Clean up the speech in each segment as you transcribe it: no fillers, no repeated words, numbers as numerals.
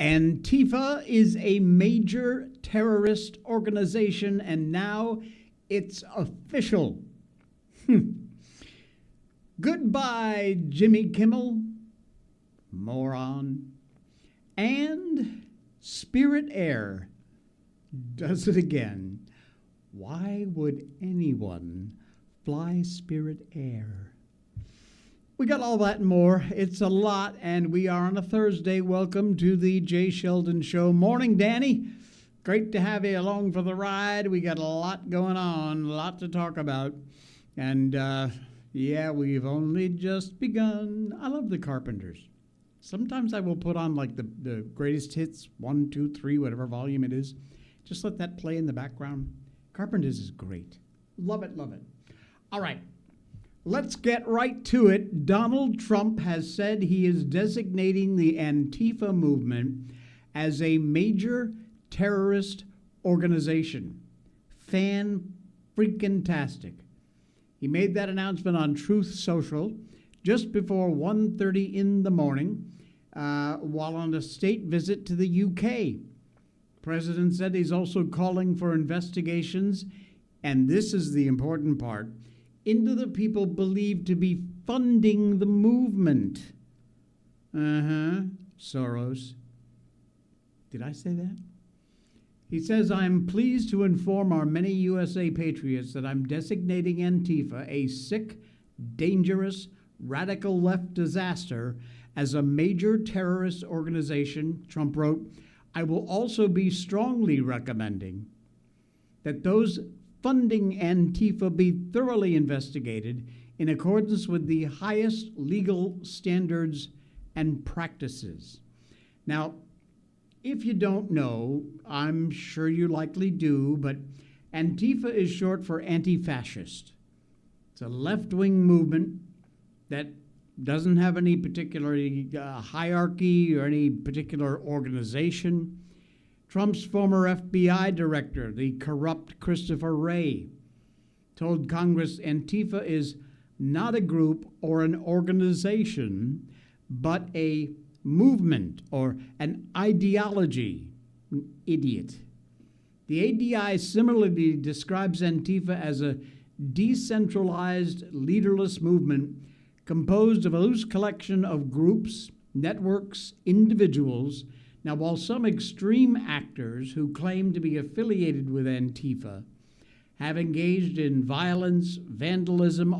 Antifa is a major terrorist organization, and now it's official. Goodbye, Jimmy Kimmel, moron. And Spirit Air does it again. Why would anyone fly Spirit Air? We got all that and more. It's a lot, and we are on a Thursday. Welcome to the Sheldon Show. Morning, Danny. Great to have you along for the ride. We got a lot going on, a lot to talk about. And, we've only just begun. I love the Carpenters. Sometimes I will put on, like, the greatest hits, 1, 2, 3, whatever volume it is. Just let that play in the background. Carpenters is great. Love it, love it. All right. Let's get right to it. Donald Trump has said he is designating the Antifa movement as a major terrorist organization. Fan-freaking-tastic. He made that announcement on Truth Social just before 1:30 in the morning while on a state visit to the UK. The president said he's also calling for investigations, and this is the important part, into the people believed to be funding the movement. Soros. Did I say that? He says, I'm pleased to inform our many USA patriots that I'm designating Antifa a sick, dangerous, radical left disaster as a major terrorist organization. Trump wrote, I will also be strongly recommending that those funding Antifa be thoroughly investigated in accordance with the highest legal standards and practices. Now, if you don't know, I'm sure you likely do, but Antifa is short for anti-fascist. It's a left-wing movement that doesn't have any particular hierarchy or any particular organization. Trump's former FBI director, the corrupt Christopher Wray, told Congress Antifa is not a group or an organization, but a movement or an ideology. Idiot. The ADI similarly describes Antifa as a decentralized, leaderless movement composed of a loose collection of groups, networks, individuals. Now, while some extreme actors who claim to be affiliated with Antifa have engaged in violence, vandalism,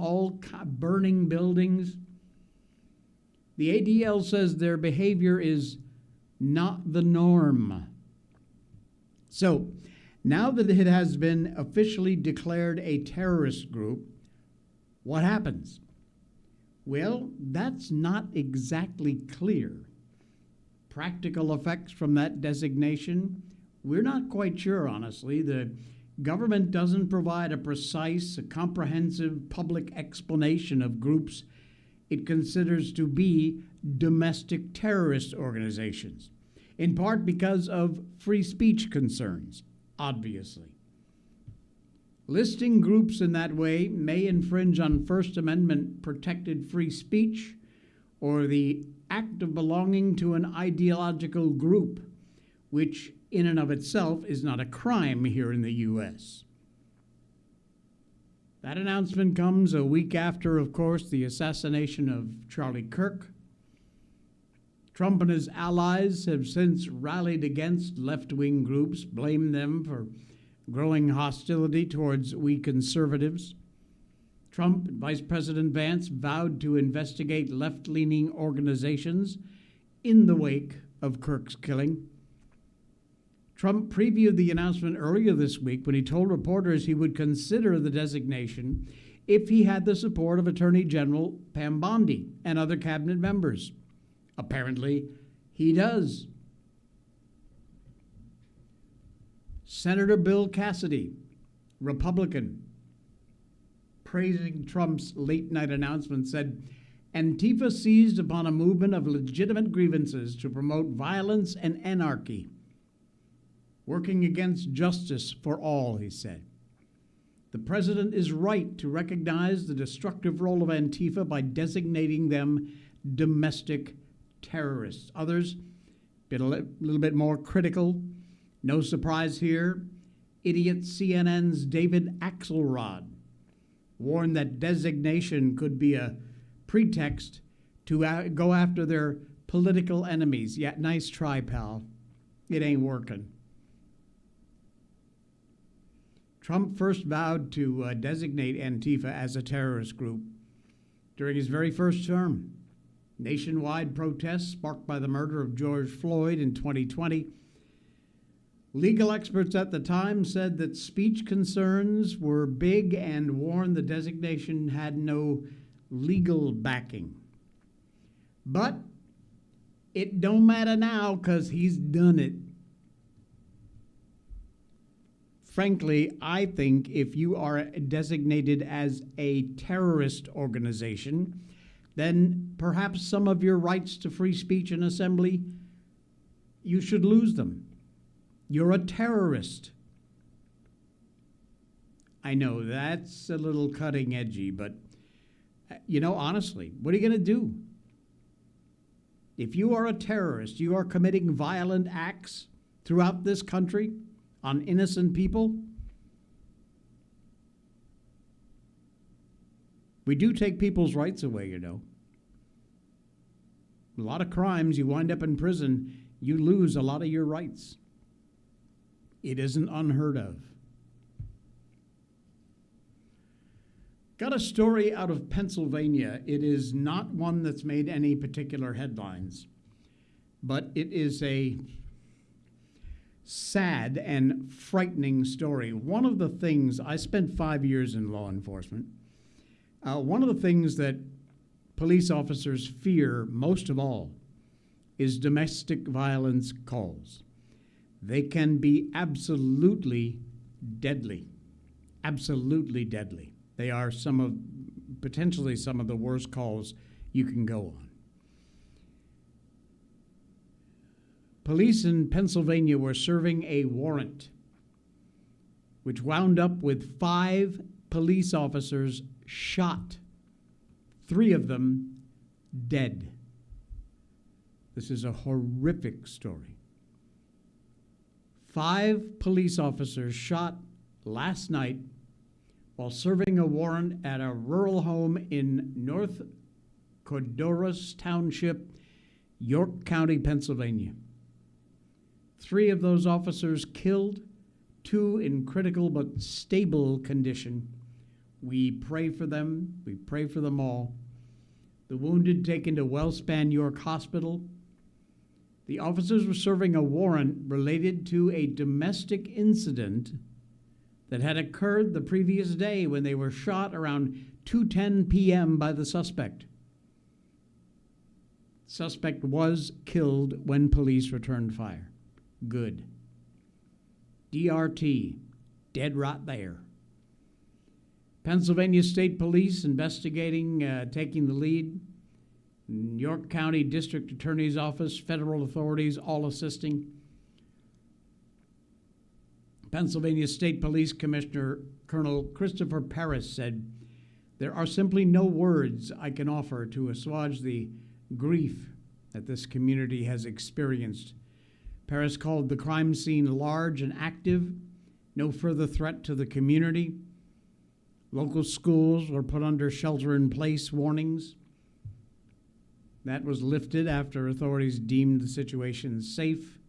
burning buildings, the ADL says their behavior is not the norm. So, now that it has been officially declared a terrorist group, what happens? Well, that's not exactly clear. Practical effects from that designation, we're not quite sure, honestly. The government doesn't provide a precise, comprehensive public explanation of groups it considers to be domestic terrorist organizations, in part because of free speech concerns, obviously. Listing groups in that way may infringe on First Amendment protected free speech or the act of belonging to an ideological group, which in and of itself is not a crime here in the U.S. That announcement comes a week after, of course, the assassination of Charlie Kirk. Trump and his allies have since rallied against left-wing groups, blamed them for growing hostility towards we conservatives. Trump and Vice President Vance vowed to investigate left-leaning organizations in the wake of Kirk's killing. Trump previewed the announcement earlier this week when he told reporters he would consider the designation if he had the support of Attorney General Pam Bondi and other cabinet members. Apparently, he does. Senator Bill Cassidy, Republican, praising Trump's late-night announcement, said, Antifa seized upon a movement of legitimate grievances to promote violence and anarchy, working against justice for all, he said. The president is right to recognize the destructive role of Antifa by designating them domestic terrorists. Others been a little bit more critical. No surprise here. Idiot CNN's David Axelrod warned that designation could be a pretext to go after their political enemies. Yeah, nice try, pal. It ain't working. Trump first vowed to designate Antifa as a terrorist group during his very first term. Nationwide protests sparked by the murder of George Floyd in 2020. Legal experts at the time said that speech concerns were big and warned the designation had no legal backing. But it don't matter now because he's done it. Frankly, I think if you are designated as a terrorist organization, then perhaps some of your rights to free speech and assembly, you should lose them. You're a terrorist. I know that's a little cutting edgy, but honestly, what are you going to do? If you are a terrorist, you are committing violent acts throughout this country on innocent people. We do take people's rights away, A lot of crimes, you wind up in prison, you lose a lot of your rights. It isn't unheard of. Got a story out of Pennsylvania. It is not one that's made any particular headlines, but it is a sad and frightening story. One of the things, I spent 5 years in law enforcement. One of the things that police officers fear most of all is domestic violence calls. They can be absolutely deadly. Absolutely deadly. They are potentially some of the worst calls you can go on. Police in Pennsylvania were serving a warrant, which wound up with 5 police officers shot, 3 of them dead. This is a horrific story. 5 police officers shot last night while serving a warrant at a rural home in North Codorus Township, York County, Pennsylvania. 3 of those officers killed, 2 in critical but stable condition. We pray for them. We pray for them all. The wounded taken to Wellspan York Hospital. The officers were serving a warrant related to a domestic incident that had occurred the previous day when they were shot around 2:10 p.m. by the suspect. Suspect was killed when police returned fire. Good. DRT, dead right there. Pennsylvania State Police investigating, taking the lead. York County District Attorney's Office, federal authorities all assisting. Pennsylvania State Police Commissioner Colonel Christopher Paris said, "There are simply no words I can offer to assuage the grief that this community has experienced." Paris called the crime scene large and active, no further threat to the community. Local schools were put under shelter-in-place warnings. That was lifted after authorities deemed the situation safe.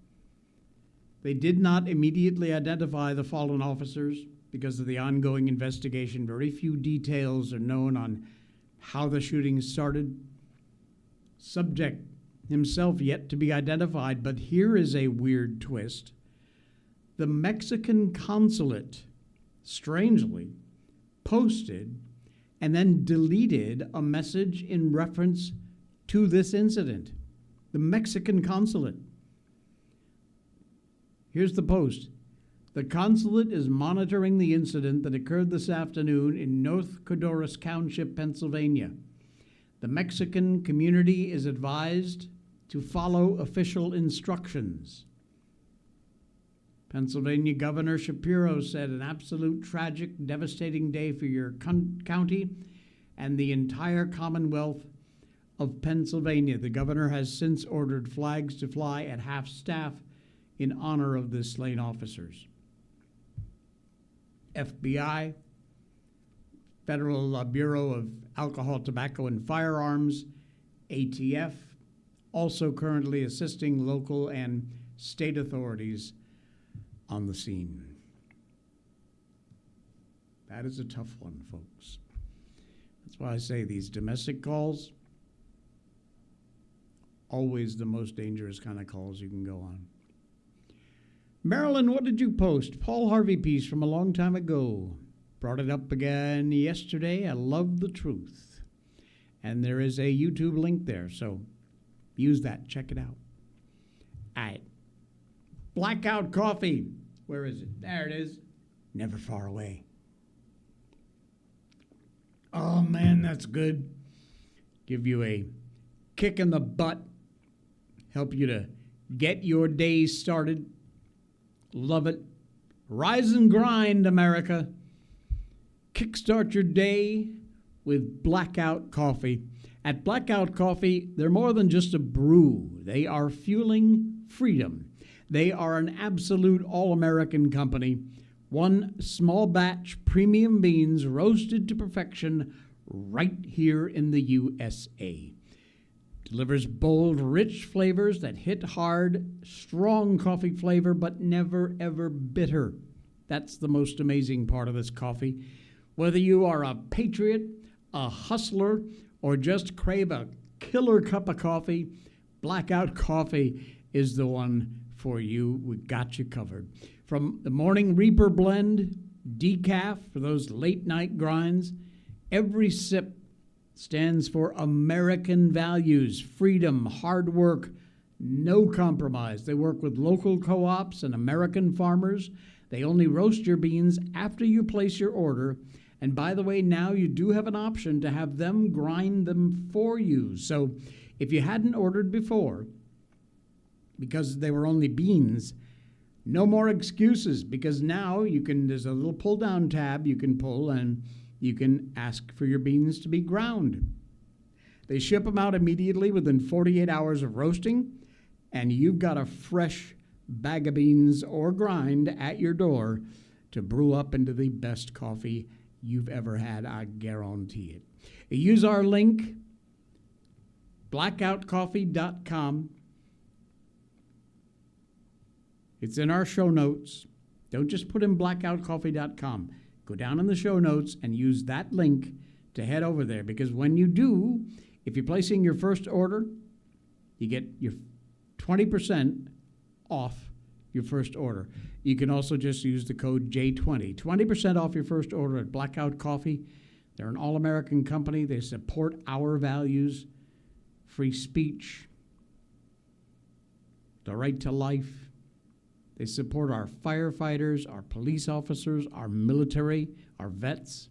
They did not immediately identify the fallen officers because of the ongoing investigation. Very few details are known on how the shooting started. Subject himself yet to be identified, but here is a weird twist. The Mexican consulate, strangely, posted and then deleted a message in reference to this incident. The Mexican consulate. Here's the post. The consulate is monitoring the incident that occurred this afternoon in North Codorus Township, Pennsylvania. The Mexican community is advised to follow official instructions. Pennsylvania Governor Shapiro said, "An absolute tragic, devastating day for your county and the entire Commonwealth of Pennsylvania. The governor has since ordered flags to fly at half staff in honor of the slain officers. FBI, Federal Bureau of Alcohol, Tobacco, and Firearms, ATF, also currently assisting local and state authorities on the scene. That is a tough one, folks. That's why I say these domestic calls, always the most dangerous kind of calls you can go on. Marilyn, what did you post? Paul Harvey piece from a long time ago. Brought it up again yesterday. I love the truth. And there is a YouTube link there, so use that. Check it out. All right. Blackout coffee. Where is it? There it is. Never far away. Oh, man, that's good. Give you a kick in the butt. Help you to get your day started. Love it. Rise and grind, America. Kickstart your day with Blackout Coffee. At Blackout Coffee, they're more than just a brew. They are fueling freedom. They are an absolute all-American company. One small batch premium beans roasted to perfection right here in the USA. Delivers bold, rich flavors that hit hard, strong coffee flavor, but never, ever bitter. That's the most amazing part of this coffee. Whether you are a patriot, a hustler, or just crave a killer cup of coffee, Blackout Coffee is the one for you. We got you covered. From the Morning Reaper blend, decaf for those late night grinds, every sip stands for American values, freedom, hard work, no compromise. They work with local co-ops and American farmers. They only roast your beans after you place your order. And by the way, now you do have an option to have them grind them for you. So if you hadn't ordered before, because they were only beans, no more excuses, because now there's a little pull down tab you can pull and you can ask for your beans to be ground. They ship them out immediately within 48 hours of roasting, and you've got a fresh bag of beans or grind at your door to brew up into the best coffee you've ever had. I guarantee it. Use our link, blackoutcoffee.com. It's in our show notes. Don't just put in blackoutcoffee.com. Go down in the show notes and use that link to head over there, because when you do, if you're placing your first order, you get your 20% off your first order. You can also just use the code J20. 20% off your first order at Blackout Coffee. They're an all-American company. They support our values, free speech, the right to life. They support our firefighters, our police officers, our military, our vets.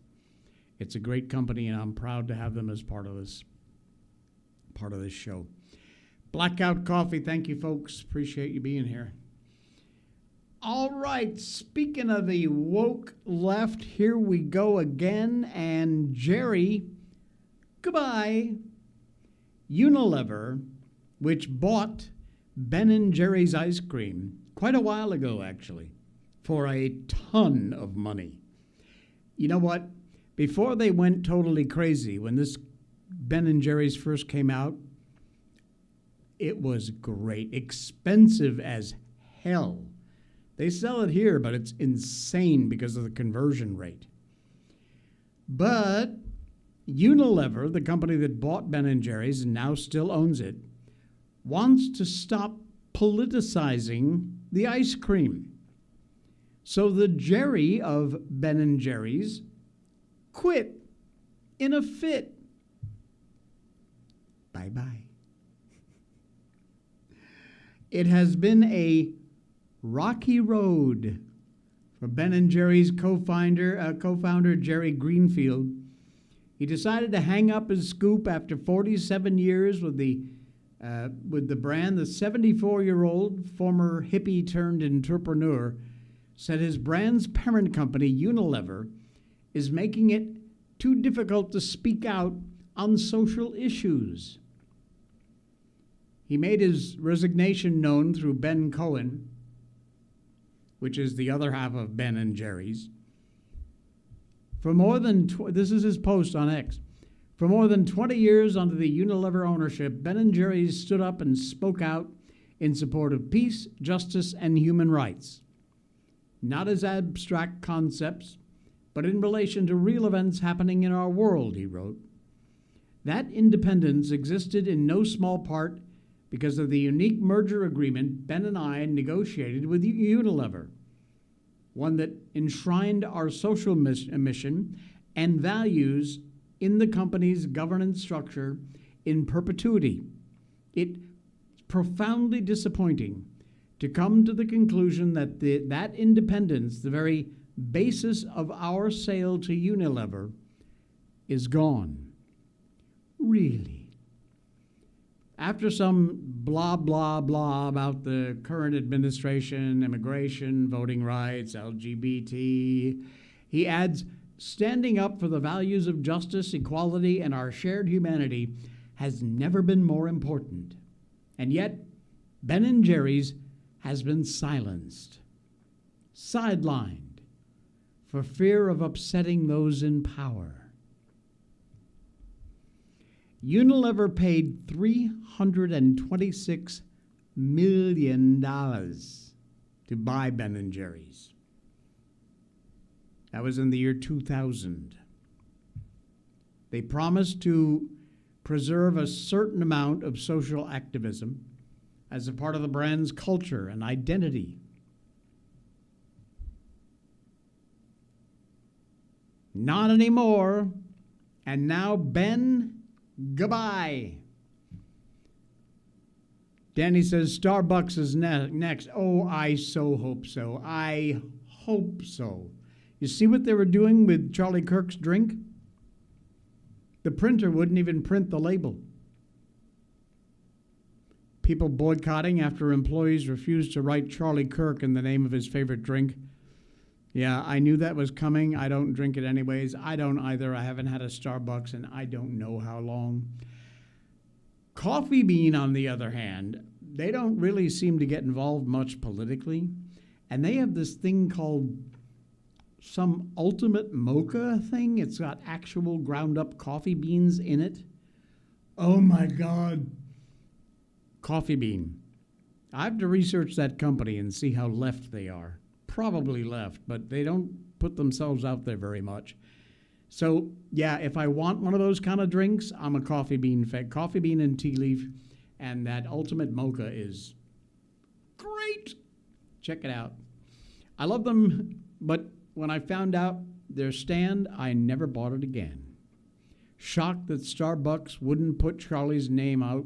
It's a great company, and I'm proud to have them as part of this show. Blackout Coffee, thank you, folks. Appreciate you being here. All right, speaking of the woke left, here we go again. And Jerry, goodbye. Unilever, which bought Ben & Jerry's ice cream quite a while ago, actually, for a ton of money. You know what? Before they went totally crazy, when this Ben & Jerry's first came out, it was great. Expensive as hell. They sell it here, but it's insane because of the conversion rate. But Unilever, the company that bought Ben & Jerry's and now still owns it, wants to stop politicizing the ice cream. So the Jerry of Ben & Jerry's quit in a fit. Bye-bye. It has been a rocky road for Ben & Jerry's co-founder Jerry Greenfield. He decided to hang up his scoop after 47 years with the brand. The 74-year-old former hippie-turned-entrepreneur said his brand's parent company, Unilever, is making it too difficult to speak out on social issues. He made his resignation known through Ben Cohen, which is the other half of Ben and Jerry's. For more than, this is his post on X. For more than 20 years under the Unilever ownership, Ben & Jerry's stood up and spoke out in support of peace, justice, and human rights. Not as abstract concepts, but in relation to real events happening in our world, he wrote. That independence existed in no small part because of the unique merger agreement Ben and I negotiated with Unilever, one that enshrined our social mission and values in the company's governance structure in perpetuity. It's profoundly disappointing to come to the conclusion that that independence, the very basis of our sale to Unilever, is gone. Really? After some blah, blah, blah about the current administration, immigration, voting rights, LGBT, he adds, standing up for the values of justice, equality, and our shared humanity has never been more important. And yet, Ben & Jerry's has been silenced, sidelined, for fear of upsetting those in power. Unilever paid $326 million to buy Ben & Jerry's. That was in the year 2000. They promised to preserve a certain amount of social activism as a part of the brand's culture and identity. Not anymore. And now, Ben, goodbye. Danny says Starbucks is next. Oh, I so hope so. I hope so. You see what they were doing with Charlie Kirk's drink? The printer wouldn't even print the label. People boycotting after employees refused to write Charlie Kirk in the name of his favorite drink. Yeah, I knew that was coming. I don't drink it anyways. I don't either. I haven't had a Starbucks in I don't know how long. Coffee Bean, on the other hand, they don't really seem to get involved much politically. And they have this thing called some ultimate mocha thing. It's got actual ground up coffee beans in it. Oh my God. Coffee Bean. I have to research that company and see how left they are. Probably left, but they don't put themselves out there very much. So yeah, if I want one of those kind of drinks, I'm a Coffee Bean fan. Coffee Bean and tea leaf, and that ultimate mocha is great. Check it out. I love them, but when I found out their stand, I never bought it again. Shocked that Starbucks wouldn't put Charlie's name out.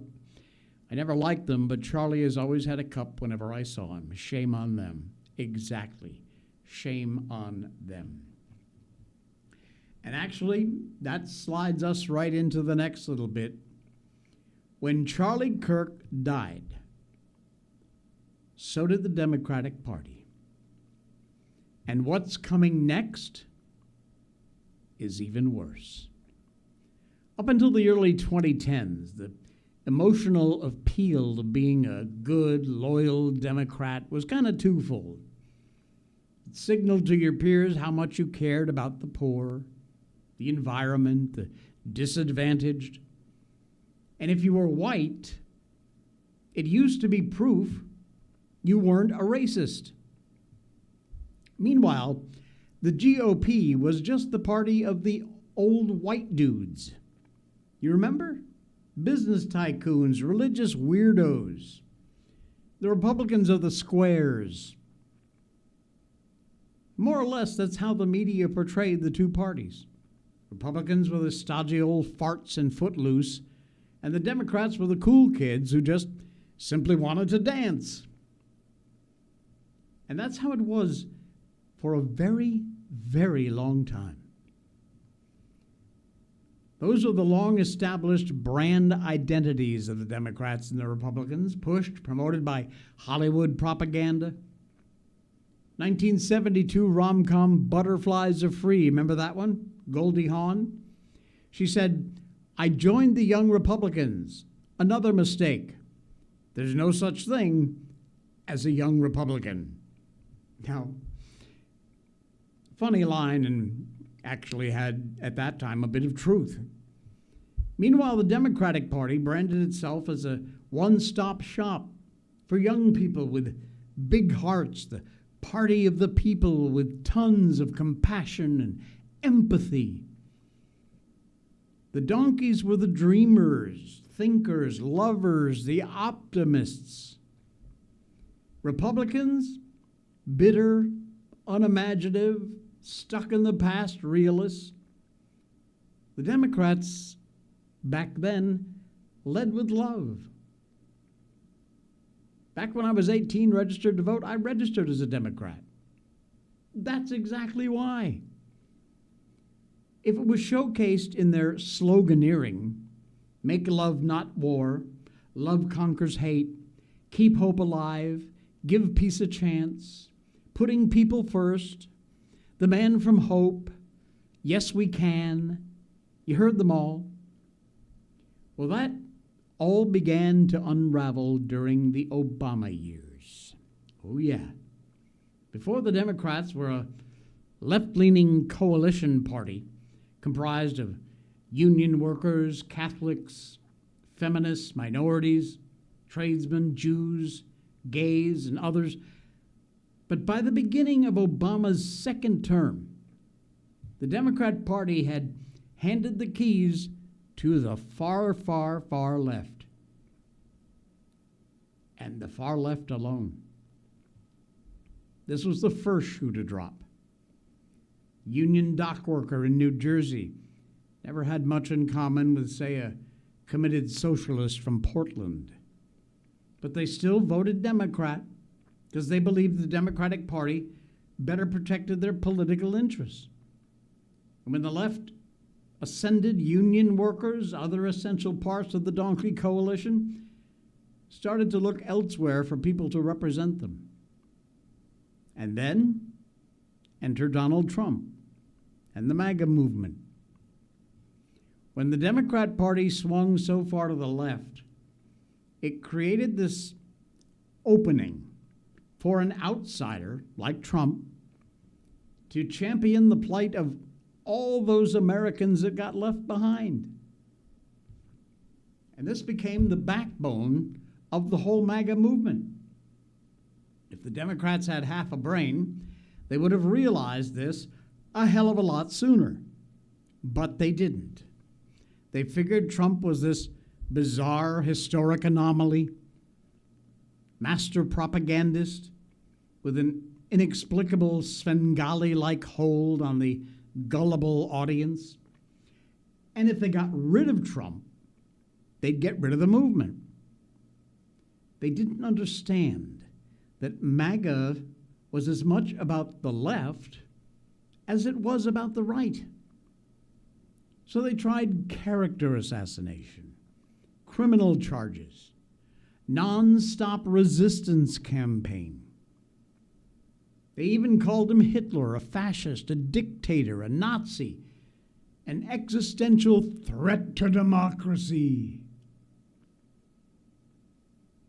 I never liked them, but Charlie has always had a cup whenever I saw him. Shame on them. Exactly. Shame on them. And actually, that slides us right into the next little bit. When Charlie Kirk died, so did the Democratic Party. And what's coming next is even worse. Up until the early 2010s, the emotional appeal of being a good, loyal Democrat was kind of twofold. It signaled to your peers how much you cared about the poor, the environment, the disadvantaged. And if you were white, it used to be proof you weren't a racist. Meanwhile, the GOP was just the party of the old white dudes. You remember? Business tycoons, religious weirdos. The Republicans of the squares. More or less, that's how the media portrayed the two parties. Republicans were the stodgy old farts and footloose, and the Democrats were the cool kids who just simply wanted to dance. And that's how it was for a very, very long time. Those are the long-established brand identities of the Democrats and the Republicans, pushed, promoted by Hollywood propaganda. 1972 rom-com Butterflies Are Free. Remember that one? Goldie Hawn. She said, "I joined the Young Republicans. Another mistake. There's no such thing as a young Republican. Now, funny line, and actually had at that time a bit of truth. Meanwhile, the Democratic Party branded itself as a one-stop shop for young people with big hearts, the party of the people with tons of compassion and empathy. The donkeys were the dreamers, thinkers, lovers, the optimists. Republicans, bitter, unimaginative, stuck in the past realists. The Democrats, back then, led with love. Back when I was 18, registered to vote, I registered as a Democrat. That's exactly why. If it was showcased in their sloganeering, make love not war, love conquers hate, keep hope alive, give peace a chance, putting people first, the man from hope, yes we can, you heard them all. Well, that all began to unravel during the Obama years. Oh yeah. Before the Democrats were a left-leaning coalition party comprised of union workers, Catholics, feminists, minorities, tradesmen, Jews, gays, and others. But by the beginning of Obama's second term, the Democrat Party had handed the keys to the far, far, far left. And the far left alone. This was the first shoe to drop. Union dock worker in New Jersey never had much in common with, say, a committed socialist from Portland. But they still voted Democrat because they believed the Democratic Party better protected their political interests. And when the left ascended, union workers, other essential parts of the donkey coalition, started to look elsewhere for people to represent them. And then enter Donald Trump and the MAGA movement. When the Democrat Party swung so far to the left, it created this opening for an outsider like Trump to champion the plight of all those Americans that got left behind. And this became the backbone of the whole MAGA movement. If the Democrats had half a brain, they would have realized this a hell of a lot sooner. But they didn't. They figured Trump was this bizarre, historic anomaly, master propagandist with an inexplicable Svengali-like hold on the gullible audience. And if they got rid of Trump, they'd get rid of the movement. They didn't understand that MAGA was as much about the left as it was about the right. So they tried character assassination, criminal charges, non-stop resistance campaign. They even called him Hitler, a fascist, a dictator, a Nazi, an existential threat to democracy.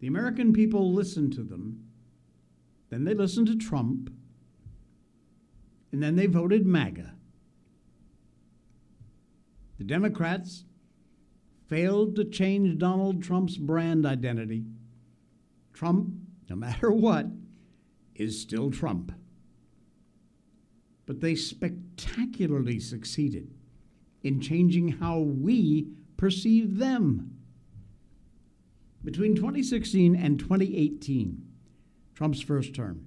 The American people listened to them, then they listened to Trump, and then they voted MAGA. The Democrats failed to change Donald Trump's brand identity. Trump, no matter what, is still Trump. But they spectacularly succeeded in changing how we perceive them. Between 2016 and 2018, Trump's first term,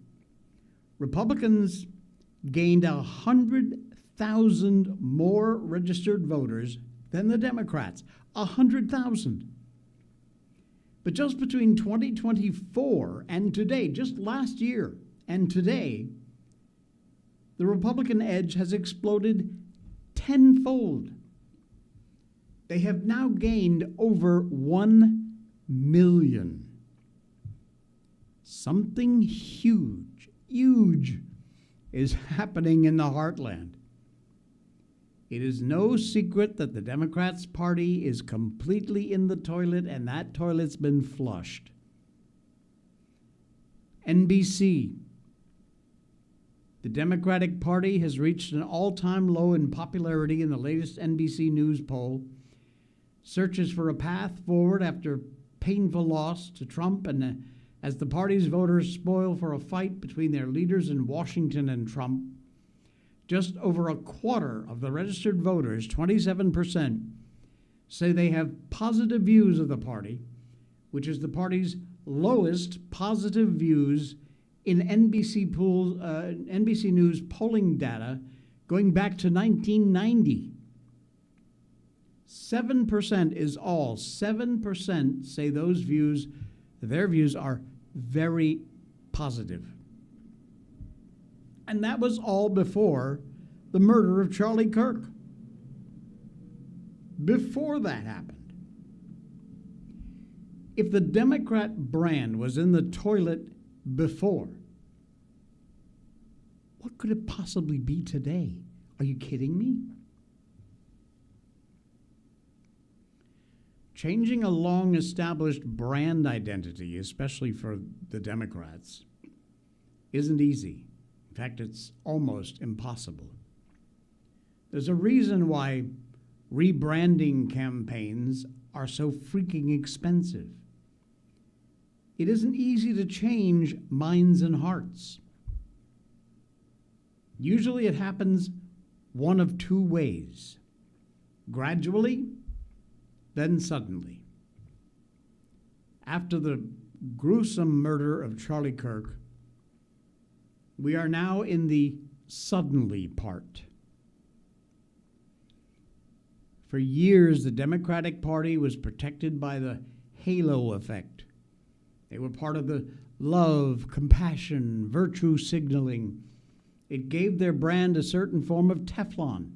Republicans gained 100,000 more registered voters than the Democrats. 100,000. But just between 2024 and today, just last year and today, the Republican edge has exploded tenfold. They have now gained over 1 million. Something huge is happening in the heartland. It is no secret that the Democrats' party is completely in the toilet, and that toilet's been flushed. NBC. The Democratic Party has reached an all-time low in popularity in the latest NBC News poll. Searches for a path forward after painful loss to Trump, and as the party's voters spoil for a fight between their leaders in Washington and Trump, just over a quarter of the registered voters, 27%, say they have positive views of the party, which is the party's lowest positive views in NBC News polling data going back to 1990. 7% is all. 7% say their views are very positive. And that was all before the murder of Charlie Kirk. Before that happened. If the Democrat brand was in the toilet before, what could it possibly be today? Are you kidding me? Changing a long-established brand identity, especially for the Democrats, isn't easy. In fact, it's almost impossible. There's a reason why rebranding campaigns are so freaking expensive. It isn't easy to change minds and hearts. Usually it happens one of two ways: gradually, then suddenly. After the gruesome murder of Charlie Kirk, we are now in the suddenly part. For years, the Democratic Party was protected by the halo effect. They were part of the love, compassion, virtue signaling. It gave their brand a certain form of Teflon.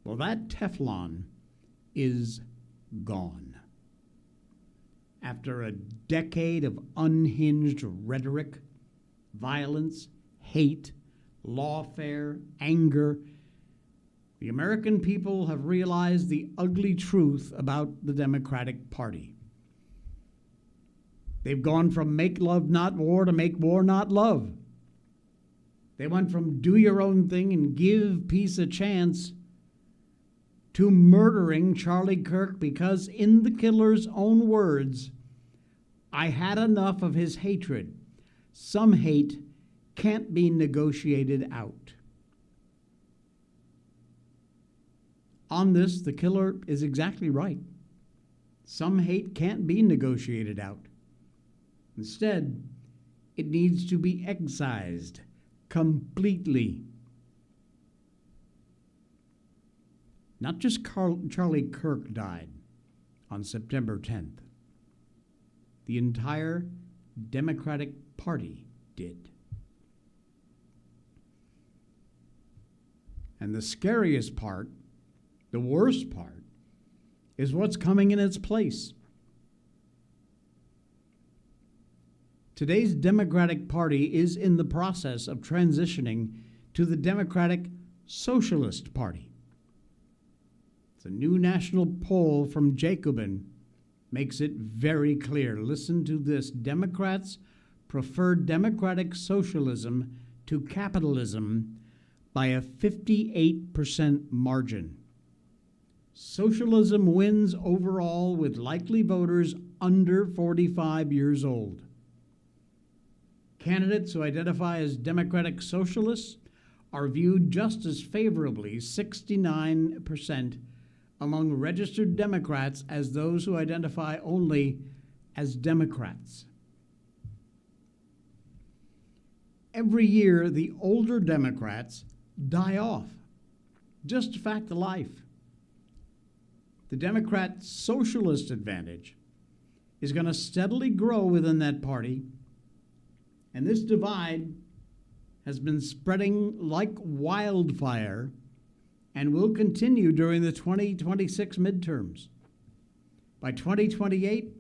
Well, that Teflon is gone. After a decade of unhinged rhetoric, violence, hate, lawfare, anger, the American people have realized the ugly truth about the Democratic Party. They've gone from make love not war to make war not love. They went from do your own thing and give peace a chance to murdering Charlie Kirk because, in the killer's own words, I had enough of his hatred. Some hate can't be negotiated out. On this, the killer is exactly right. Some hate can't be negotiated out. Instead, it needs to be excised completely. Not just Charlie Kirk died on September 10th. The entire Democratic Party did. And the scariest part, the worst part, is what's coming in its place. Today's Democratic Party is in the process of transitioning to the Democratic Socialist Party. The new national poll from Jacobin makes it very clear. Listen to this. Democrats prefer democratic socialism to capitalism by a 58% margin. Socialism wins overall with likely voters under 45 years old. Candidates who identify as democratic socialists are viewed just as favorably, 69%, among registered Democrats as those who identify only as Democrats. Every year, the older Democrats die off. Just a fact of life. The Democrat socialist advantage is going to steadily grow within that party, and this divide has been spreading like wildfire and will continue during the 2026 midterms. By 2028,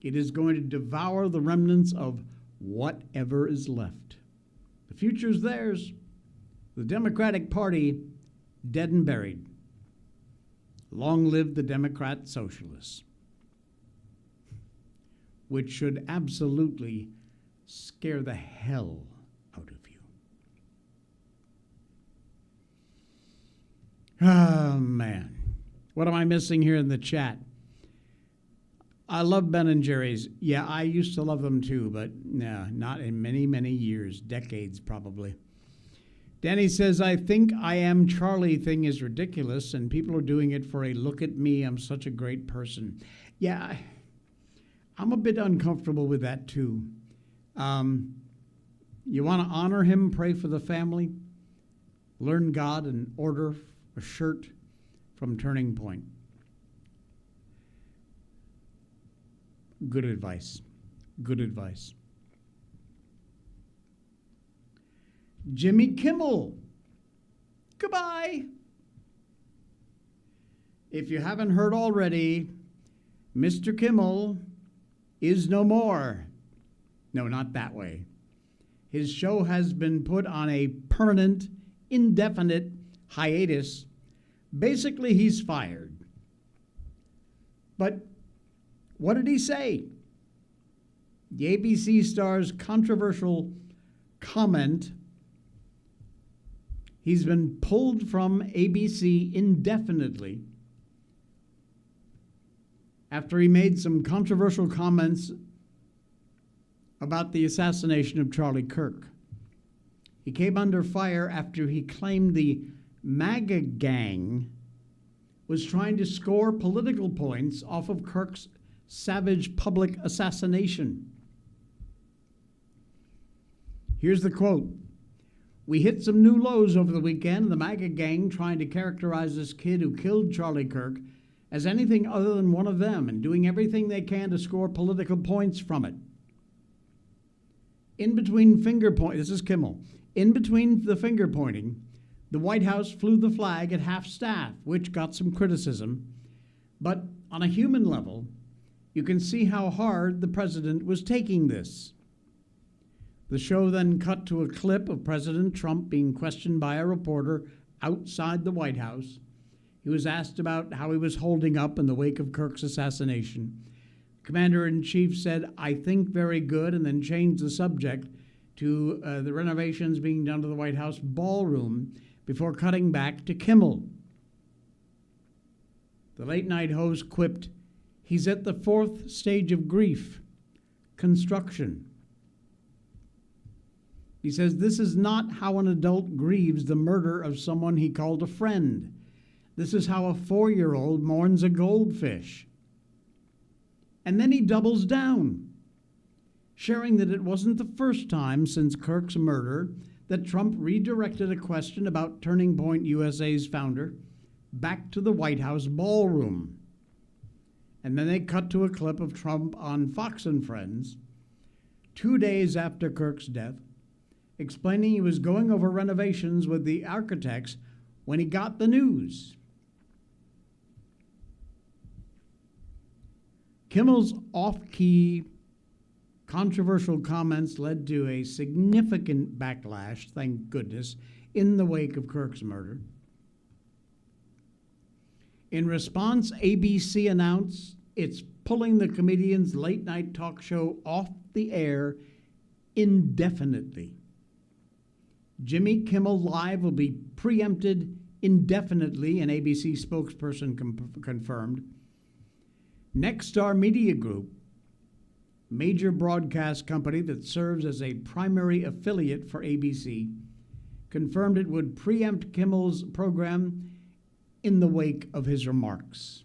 it is going to devour the remnants of whatever is left. The future's theirs. The Democratic Party, dead and buried. Long live the Democrat Socialists, which should absolutely scare the hell out of you. Oh, man. What am I missing here in the chat? I love Ben and Jerry's. Yeah, I used to love them too, but no, not in many, many years, decades probably. Danny says, I think I am Charlie thing is ridiculous, and people are doing it for a look at me, I'm such a great person. Yeah, I'm a bit uncomfortable with that too. You want to honor him, pray for the family, learn God, and order a shirt from Turning Point. Good advice. Good advice. Jimmy Kimmel. Goodbye. If you haven't heard already, Mr. Kimmel is no more. No, not that way. His show has been put on a permanent, indefinite hiatus. Basically, he's fired. But what did he say? The ABC star's controversial comment. He's been pulled from ABC indefinitely after he made some controversial comments about the assassination of Charlie Kirk. He came under fire after he claimed the MAGA gang was trying to score political points off of Kirk's savage public assassination. Here's the quote. We hit some new lows over the weekend, the MAGA gang trying to characterize this kid who killed Charlie Kirk as anything other than one of them and doing everything they can to score political points from it. In between finger point, this is Kimmel, in between the finger pointing, the White House flew the flag at half-staff, which got some criticism. But on a human level, you can see how hard the president was taking this. The show then cut to a clip of President Trump being questioned by a reporter outside the White House. He was asked about how he was holding up in the wake of Kirk's assassination. Commander-in-Chief said, I think very good, and then changed the subject to the renovations being done to the White House ballroom before cutting back to Kimmel. The late-night host quipped, he's at the fourth stage of grief, construction. He says, this is not how an adult grieves the murder of someone he called a friend. This is how a 4-year-old mourns a goldfish. And then he doubles down, sharing that it wasn't the first time since Kirk's murder that Trump redirected a question about Turning Point USA's founder back to the White House ballroom. And then they cut to a clip of Trump on Fox and Friends 2 days after Kirk's death, explaining he was going over renovations with the architects when he got the news. Kimmel's off-key, controversial comments led to a significant backlash, thank goodness, in the wake of Kirk's murder. In response, ABC announced it's pulling the comedian's late-night talk show off the air indefinitely. Jimmy Kimmel Live will be preempted indefinitely, an ABC spokesperson confirmed. Nexstar Media Group, major broadcast company that serves as a primary affiliate for ABC, confirmed it would preempt Kimmel's program in the wake of his remarks.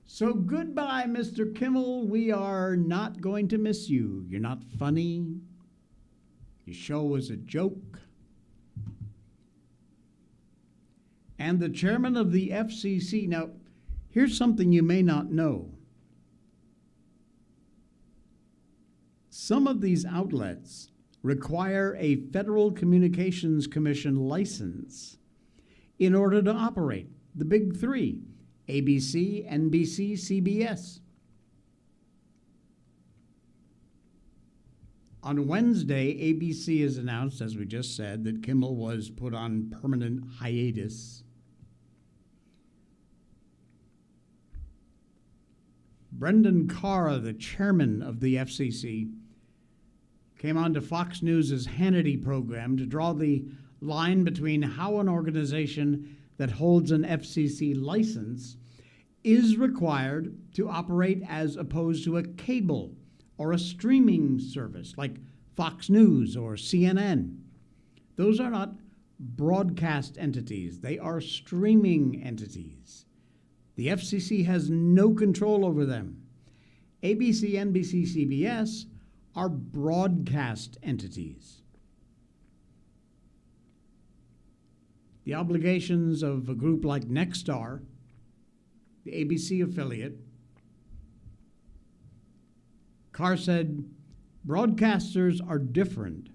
So goodbye, Mr. Kimmel. We are not going to miss you. You're not funny. Your show was a joke. And the chairman of the FCC, now, here's something you may not know. Some of these outlets require a Federal Communications Commission license in order to operate. The big three, ABC, NBC, CBS. On Wednesday, ABC has announced, as we just said, that Kimmel was put on permanent hiatus. Brendan Carr, the chairman of the FCC, came on to Fox News' Hannity program to draw the line between how an organization that holds an FCC license is required to operate as opposed to a cable or a streaming service like Fox News or CNN. Those are not broadcast entities. They are streaming entities. The FCC has no control over them. ABC, NBC, CBS are broadcast entities. The obligations of a group like Nexstar, the ABC affiliate, Carr said, broadcasters are different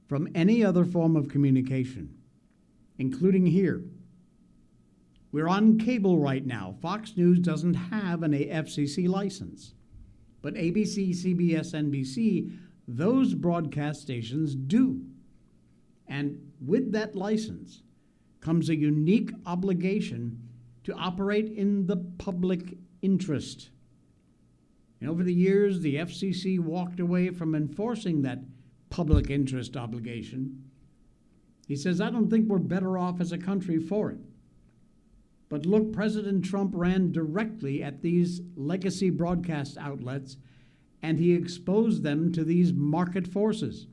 from any other form of communication, including here. We're on cable right now. Fox News doesn't have an FCC license. But ABC, CBS, NBC, those broadcast stations do. And with that license comes a unique obligation to operate in the public interest. And over the years, the FCC walked away from enforcing that public interest obligation. He says, I don't think we're better off as a country for it. But look, President Trump ran directly at these legacy broadcast outlets, and he exposed them to these market forces.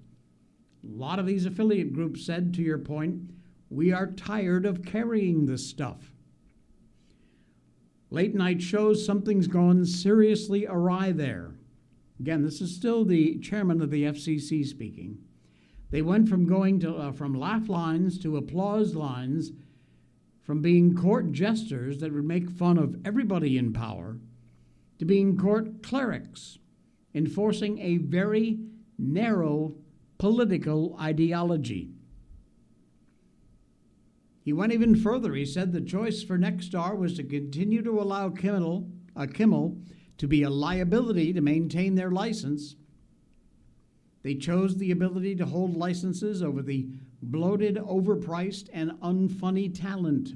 A lot of these affiliate groups said, to your point, we are tired of carrying this stuff. Late night shows, something's gone seriously awry there. Again, this is still the chairman of the FCC speaking. They went from going to from laugh lines to applause lines, from being court jesters that would make fun of everybody in power, to being court clerics, enforcing a very narrow political ideology. He went even further. He said the choice for Nexstar was to continue to allow Kimmel to be a liability to maintain their license. They chose the ability to hold licenses over the bloated, overpriced, and unfunny talent.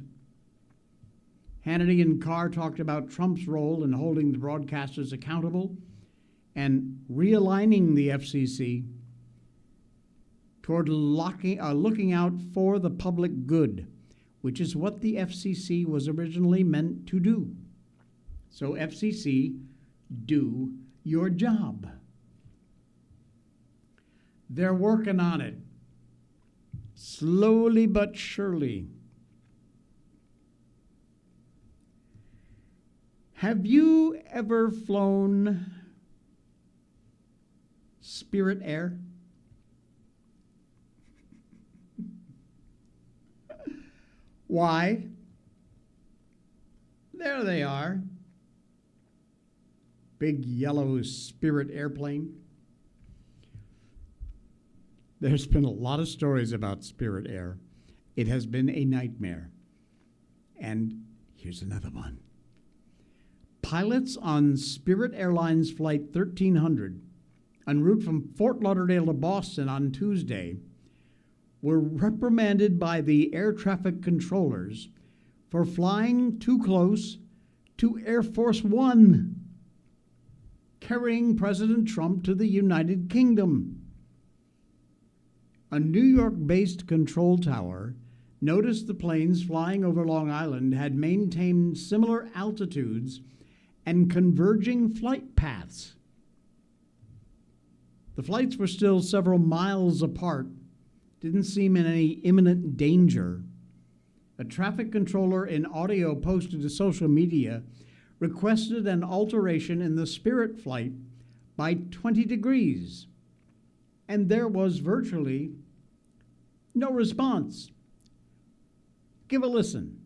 Hannity and Carr talked about Trump's role in holding the broadcasters accountable and realigning the FCC toward looking out for the public good, which is what the FCC was originally meant to do. So FCC, do your job. They're working on it, slowly but surely. Have you ever flown Spirit Air? Why? There they are. Big yellow Spirit airplane. There's been a lot of stories about Spirit Air. It has been a nightmare. And here's another one. Pilots on Spirit Airlines Flight 1300, en route from Fort Lauderdale to Boston on Tuesday, were reprimanded by the air traffic controllers for flying too close to Air Force One, carrying President Trump to the United Kingdom. A New York-based control tower noticed the planes flying over Long Island had maintained similar altitudes and converging flight paths. The flights were still several miles apart, didn't seem in any imminent danger. A traffic controller in audio posted to social media requested an alteration in the Spirit flight by 20 degrees, and there was virtually no response. Give a listen.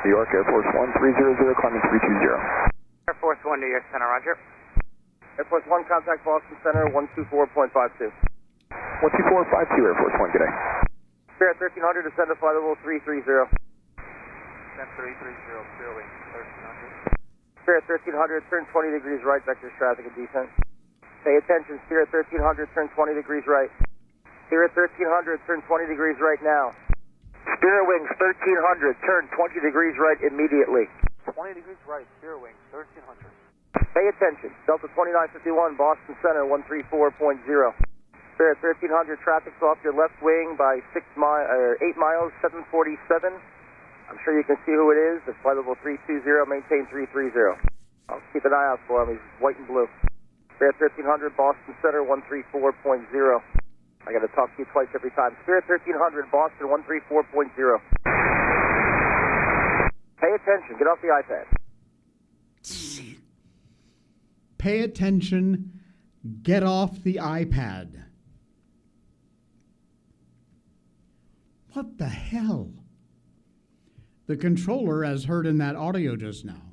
New York Air Force 1300, climbing 320. Air Force 1, New York Center, roger. Air Force 1, contact Boston Center, 124.52. 124.52, Air Force 1, good day. Spirit 1300, descend to flight level 330. Descend 330, Spirit 1300. Spirit 1300, turn 20 degrees right, vectors traffic and descent. Pay attention, Spirit 1300, turn 20 degrees right. Spirit 1300, turn 20 degrees right now. Spirit Wings 1300, turn 20 degrees right immediately. 20 degrees right, Spirit Wings 1300. Pay Pay attention. Delta 2951, Boston Center, 134.0. Spirit 1300, traffic's off your left wing by 8 miles, 747. I'm sure you can see who it is. It's flight level 320, maintain 330. I'll keep an eye out for him. He's white and blue. Spirit 1300, Boston Center, 134.0. I got to talk to you twice every time. Spirit 1300, Boston, 134.0. Pay attention. Get off the iPad. Pay attention. Get off the iPad. What the hell? The controller, as heard in that audio just now,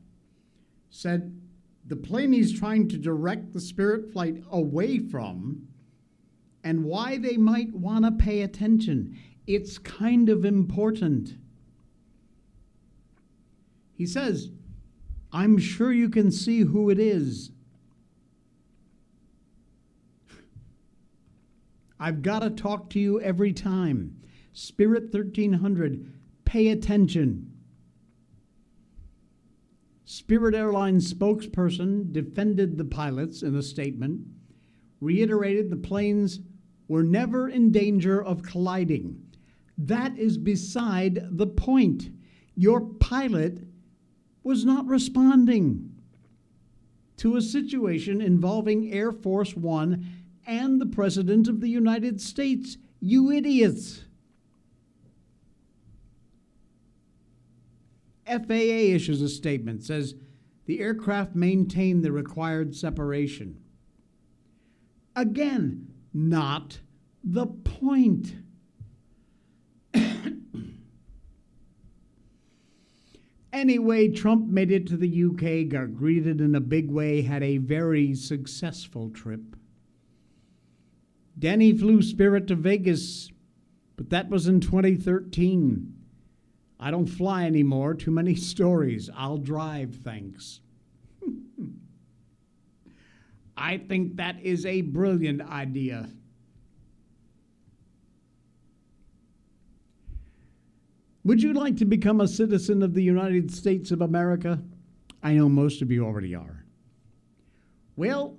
said the plane he's trying to direct the Spirit flight away from and why they might want to pay attention. It's kind of important. He says, I'm sure you can see who it is. I've got to talk to you every time. Spirit 1300, pay attention. Spirit Airlines spokesperson defended the pilots in a statement, reiterated the planes were never in danger of colliding. That is beside the point. Your pilot was not responding to a situation involving Air Force One and the President of the United States. You idiots. FAA issues a statement, says the aircraft maintained the required separation. Again, not the point. Anyway, Trump made it to the UK, got greeted in a big way, had a very successful trip. Danny flew Spirit to Vegas, but that was in 2013. I don't fly anymore. Too many stories. I'll drive, thanks. I think that is a brilliant idea. Would you like to become a citizen of the United States of America? I know most of you already are. Well,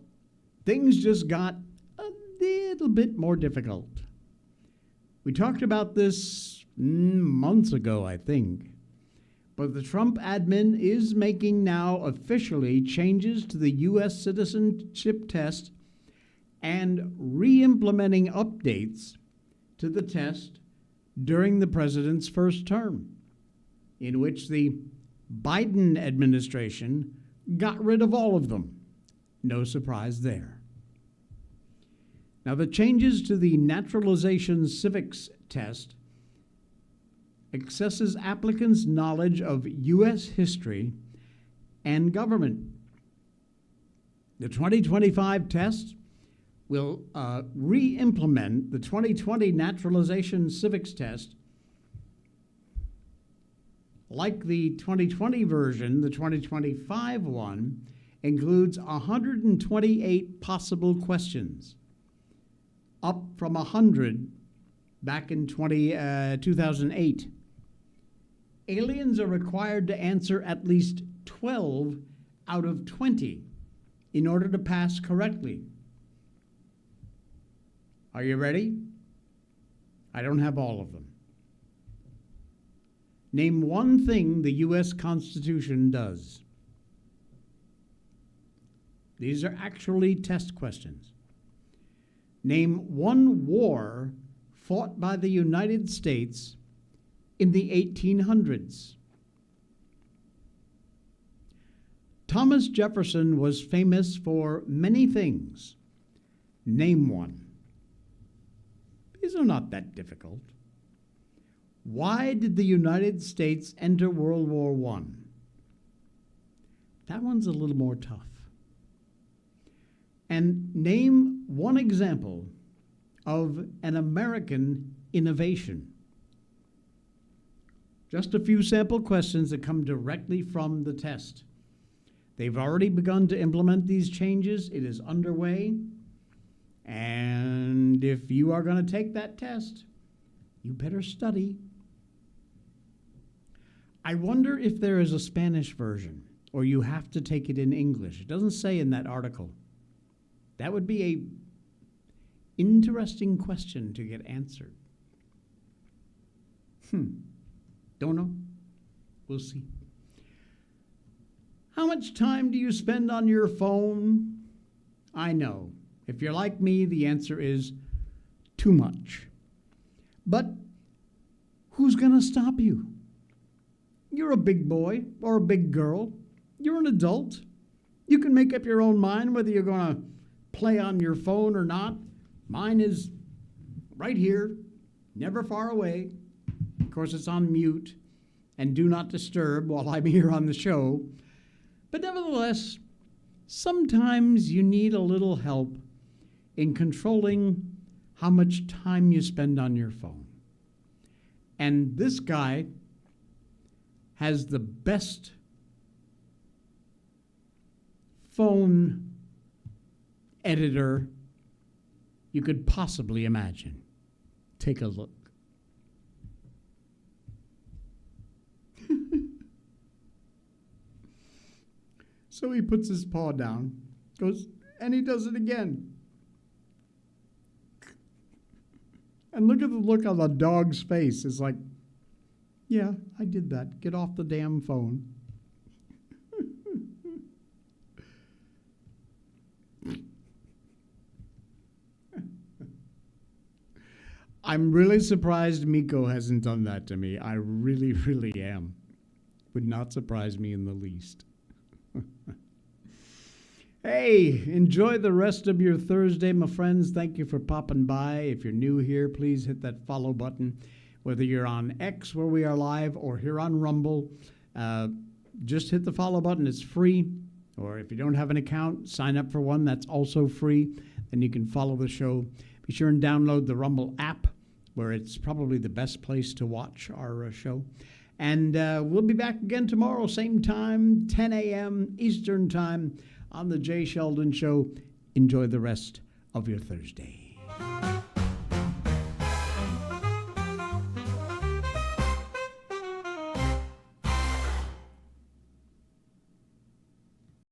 things just got a little bit more difficult. We talked about this months ago, I think. But the Trump admin is making now officially changes to the U.S. citizenship test and re-implementing updates to the test during the president's first term, in which the Biden administration got rid of all of them. No surprise there. Now, the changes to the naturalization civics test assesses applicants' knowledge of U.S. history and government. The 2025 test will re-implement the 2020 naturalization civics test. Like the 2020 version, the 2025 one includes 128 possible questions, up from 100 back in 2008. Aliens are required to answer at least 12 out of 20 in order to pass correctly. Are you ready? I don't have all of them. Name one thing the U.S. Constitution does. These are actually test questions. Name one war fought by the United States in the 1800s. Thomas Jefferson was famous for many things. Name one. These are not that difficult. Why did the United States enter World War I? That one's a little more tough. And name one example of an American innovation. Just a few sample questions that come directly from the test. They've already begun to implement these changes. It is underway. And if you are going to take that test, you better study. I wonder if there is a Spanish version. or you have to take it in English. It doesn't say in that article. That would be a interesting question to get answered. Don't know. We'll see. How much time do you spend on your phone? I know. If you're like me, the answer is too much. But who's going to stop you? You're a big boy or a big girl. You're an adult. You can make up your own mind whether you're going to play on your phone or not. Mine is right here, never far away. Of course, it's on mute and do not disturb while I'm here on the show. But nevertheless, sometimes you need a little help in controlling how much time you spend on your phone. And this guy has the best phone editor you could possibly imagine. Take a look. So he puts his paw down, goes, and he does it again. And look at the look on the dog's face. It's like, yeah, I did that. Get off the damn phone. I'm really surprised Miko hasn't done that to me. I really, really am. Would not surprise me in the least. Hey, enjoy the rest of your Thursday, my friends. Thank you for popping by. If you're new here, please hit that follow button. Whether you're on X, where we are live, or here on Rumble, just hit the follow button. It's free. Or if you don't have an account, sign up for one. That's also free. Then you can follow the show. Be sure and download the Rumble app, where it's probably the best place to watch our show. And we'll be back again tomorrow, same time, 10 a.m. Eastern Time on the Jay Sheldon Show. Enjoy the rest of your Thursday.